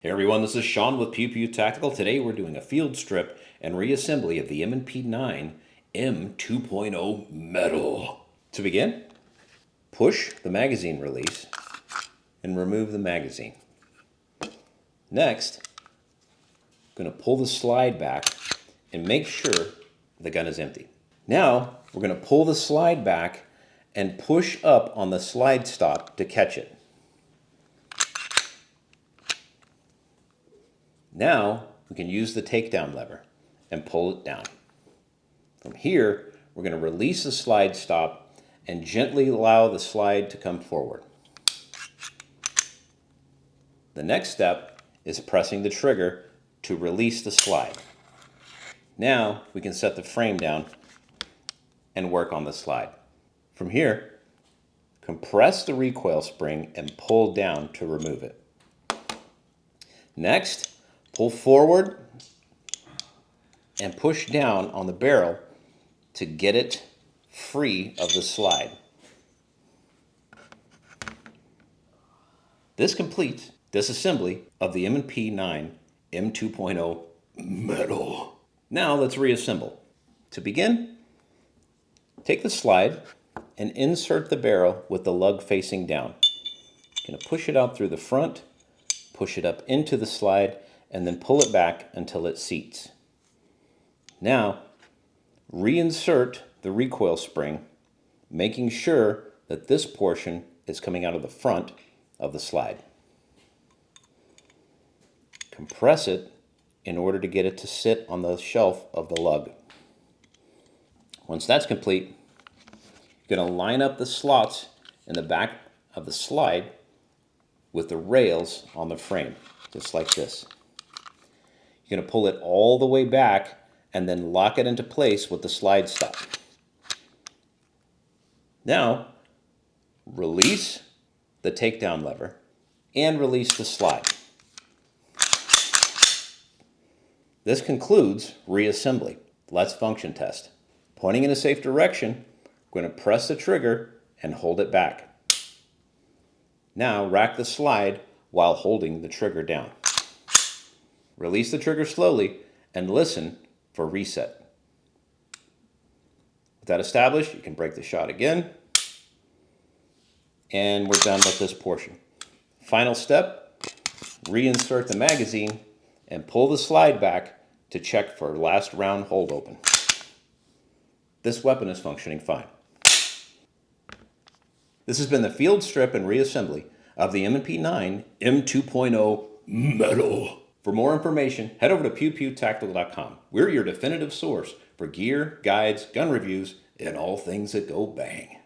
Hey everyone, this is Sean with Pew Pew Tactical. Today we're doing a field strip and reassembly of the M&P9 M2.0 metal. To begin, push the magazine release and remove the magazine. Next, I'm going to pull the slide back and make sure the gun is empty. Now, we're going to pull the slide back and push up on the slide stop to catch it. Now, we can use the takedown lever and pull it down. From here, we're going to release the slide stop and gently allow the slide to come forward. The next step is pressing the trigger to release the slide. Now, we can set the frame down and work on the slide. From here, compress the recoil spring and pull down to remove it. Next, pull forward and push down on the barrel to get it free of the slide. This completes disassembly of the M&P9 M2.0 metal. Now let's reassemble. To begin, take the slide and insert the barrel with the lug facing down. You're going to push it out through the front, push it up into the slide, and then pull it back until it seats. Now, reinsert the recoil spring, making sure that this portion is coming out of the front of the slide. Compress it in order to get it to sit on the shelf of the lug. Once that's complete, you're going to line up the slots in the back of the slide with the rails on the frame, just like this. You're going to pull it all the way back and then lock it into place with the slide stop. Now, release the takedown lever and release the slide. This concludes reassembly. Let's function test. Pointing in a safe direction, we're going to press the trigger and hold it back. Now, rack the slide while holding the trigger down. Release the trigger slowly and listen for reset. With that established, you can break the shot again. And we're done with this portion. Final step, reinsert the magazine and pull the slide back to check for last round hold open. This weapon is functioning fine. This has been the field strip and reassembly of the M&P9 M2.0 metal. For more information, head over to pewpewtactical.com. We're your definitive source for gear, guides, gun reviews, and all things that go bang.